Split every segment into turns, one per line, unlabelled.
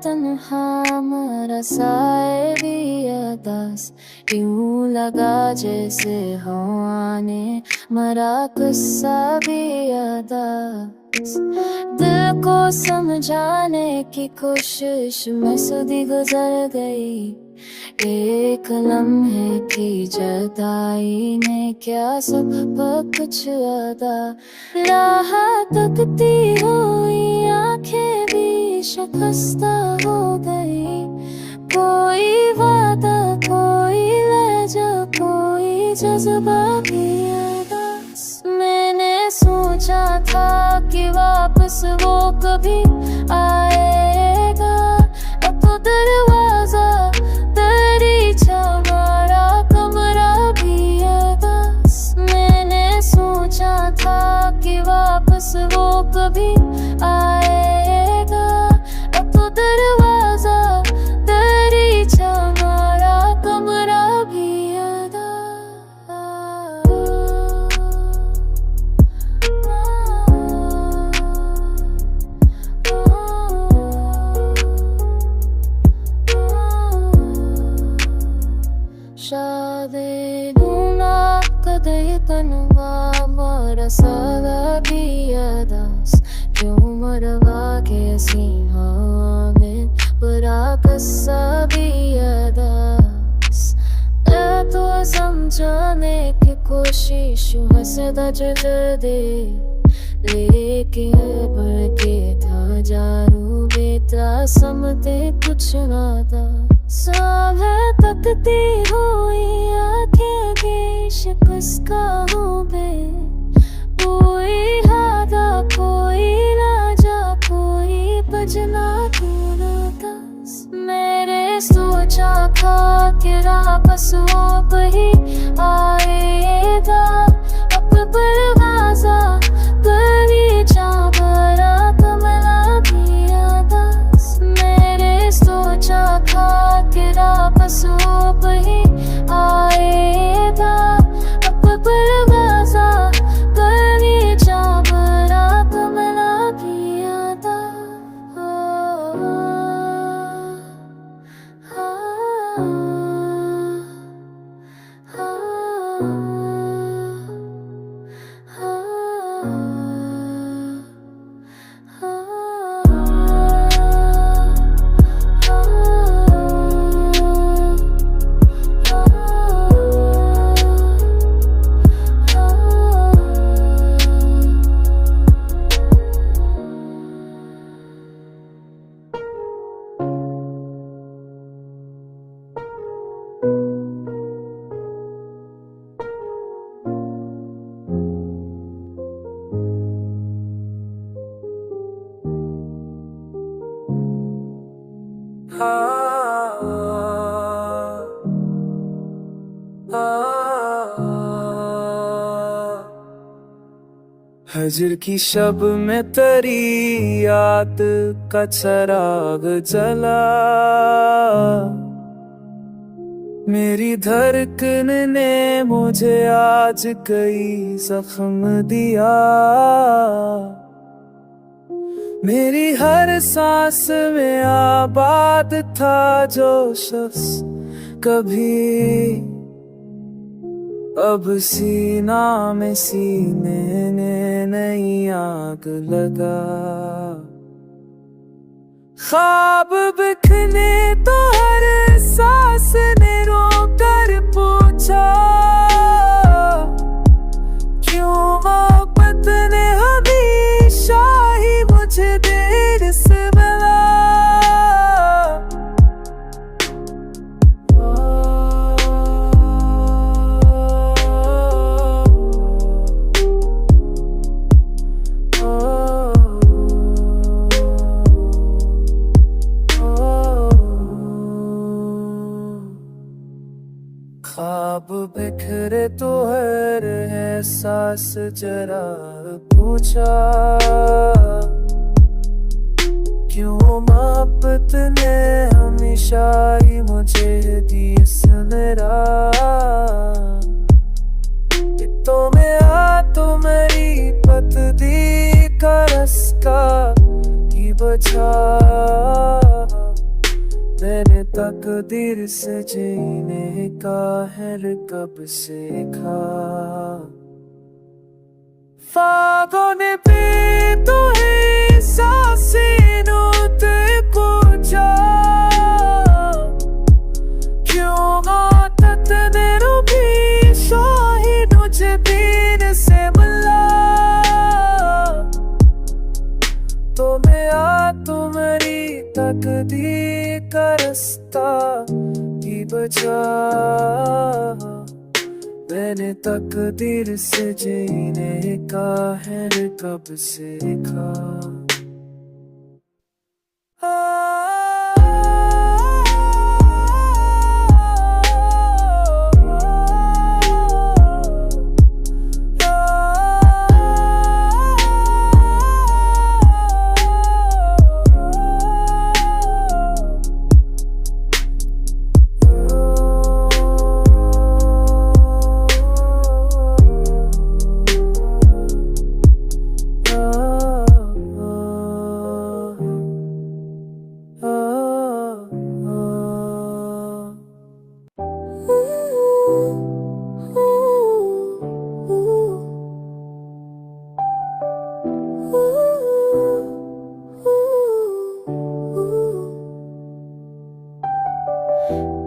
तन्हा मरा साए भी अदास, यूं लगा जैसे हवा ने मरा किस्सा भी अदास। दिल को समझाने की कोशिश में सदी गुजर गई, एक लम्हे की जुदाई ने क्या सब कुछ अदा। राह तकती हुई आंखें भी शिकस्ता हो गई, कोई वादा कोई लहजा कोई जज्बा भी अदास। मैंने सोचा था कि वापस वो कभी आएगा, अब तो दरवाजा दरीचा मारा कमरा भी अदास। मैंने सोचा था कि वापस वो कभी आएगा, अब तो दरवाजा दरीचा मारा कमरा भी शादे नूना कदे तनवा मरा साला भी अदास। क्यों मरवा के सीहा में बुरा किस्सा भी अदास। मैं तो समझाने की कोशिश हंसदा जगह दे, लेके भर के था जारू बेता समते कुछ ना था। सामने तकती हुई आंखें भी शिकस्ता हो गए, कोई हादा कोई लाजा कोई बजना पूरा था। मैंने सोचा था कि वापस वो वही आएगा, अब दरवाजा दरीचा भरा कमला भी अदास। मैंने सोचा था कि वापस वो वही आएगा, अब दरवाजा दरीचा भरा कमला भी अदास।
हजर की शब में तेरी याद का चराग जला, मेरी धड़कन ने मुझे आज कई जख्म दिया। मेरी हर सांस में आबाद था जो शख्स कभी, अब सीना में सीने ने नई आग लगा। ख्वाब बिखने तो हर सांस ने रोकर पूछा, क्यों मोहब्बत ने हमेशा ही मुझे देर से मिला। ख्वाब बिखरे तो हर एहसास जरा पूछा, क्यों मोहब्बत ने हमेशा ही मुझे दी सनरा। तो में आ तो मेरी पतदी का रस्का ही बचा। मैंने तकदीर से जीने का है कब सीखा। ख्वाबों ने भी तो ही सांसें नोते पूछा, क्यों आदत ने रूठी शाही मुझे दीन से मिला। तो मैं तुम्हारी तकदीर का रास्ता भी बचा। मैंने तकदीर से जीने का है कब सीखा।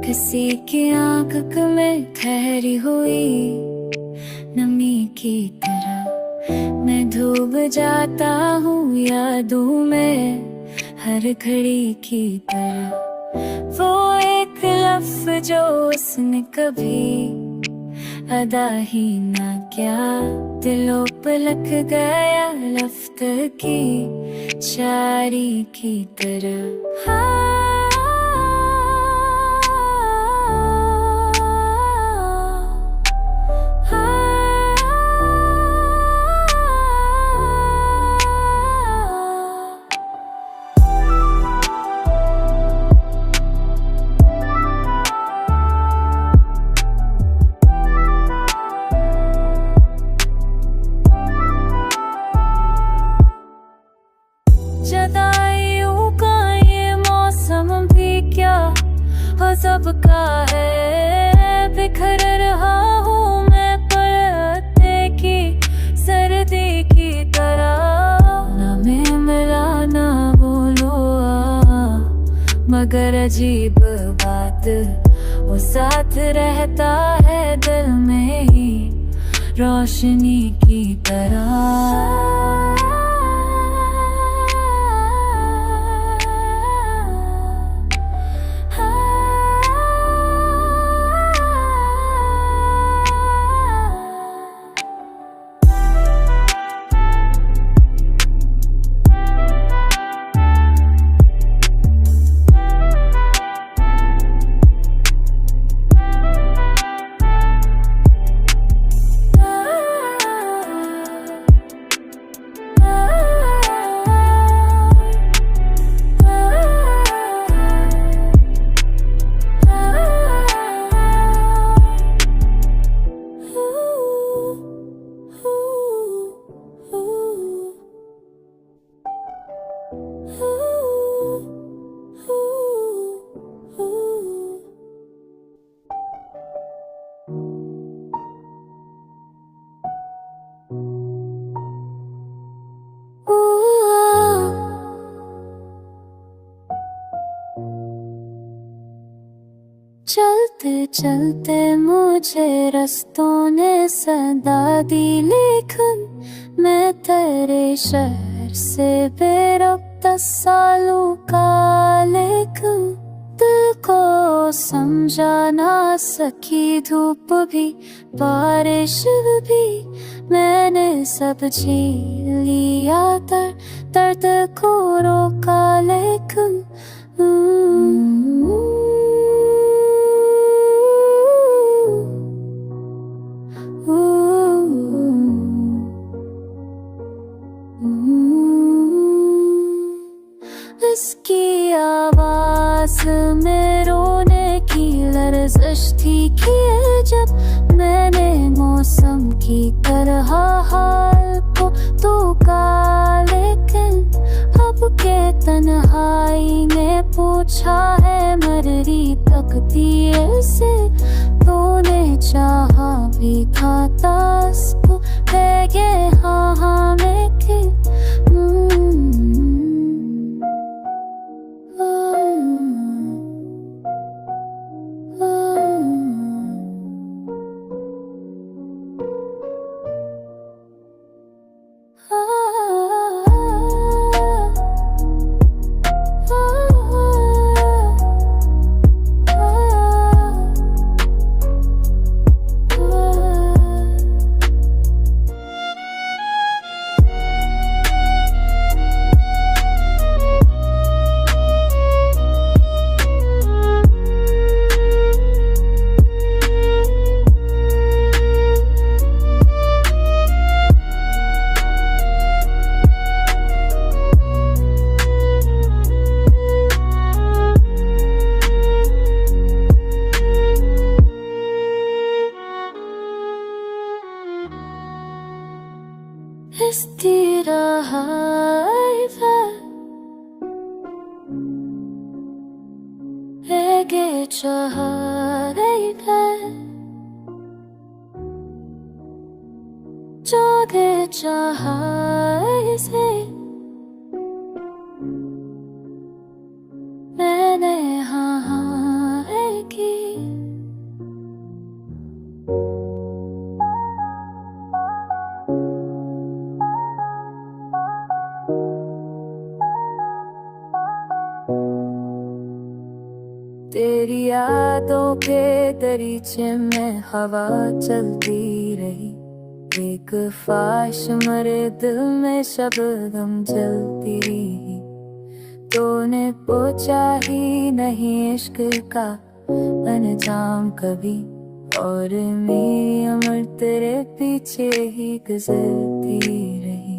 किसी की आंख में ठहरी हुई नमी की तरह मैं डूब जाता हूँ यादों में हर घड़ी की तरह। वो एक लफ्ज़ जो उसने कभी अदा ही ना क्या, दिलों पे लग गया लफ्ज़ की शायरी की तरह। जदाइयों का ये मौसम भी क्या सबका है, बिखर रहा हूँ मैं परते की सर्दी की तरह। ना मैं मिला ना बोलो मगर अजीब बात वो साथ रहता है दिल में ही रोशनी की तरह। चलते चलते मुझे रास्तों ने सदा दी, लेकिन मैं तेरे शहर से बेरब्ता सालों का, लेकिन दिल को समझा ना सकी धूप भी बारिश भी। मैंने सब झेल लिया दर्द को रोका, लेकिन इसकी आवाज में रोने की लर्जिश थी कि जब मैंने मौसम की तरह हाल को टूका, लेकिन अब के तन्हाई ने पूछा है तेरी तकदीर से, तूने चाहा भी था तास्को है ये हाँ हाँ में कि 에게 차례이네 저게 차이세 मैंने हाँ हाँ की तेरी यादों के दरीचे में हवा चलती रही, एक ख्वाहिश मरे दिल में शबनम जलती रही। तूने पूछा ही नहीं इश्क का अंजाम कभी, और मेरी उम्र तेरे पीछे ही गुजरती रही।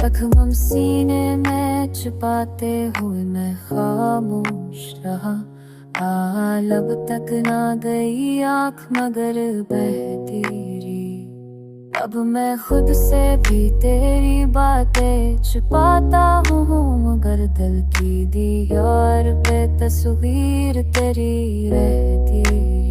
जख्म सीने में छुपाते हुए मैं खामोश रहा, लब तक ना गई आँख मगर बहती रही। अब मैं खुद से भी तेरी बातें छुपाता हूँ, मगर दिल की दीवार पे तस्वीर तेरी रहती।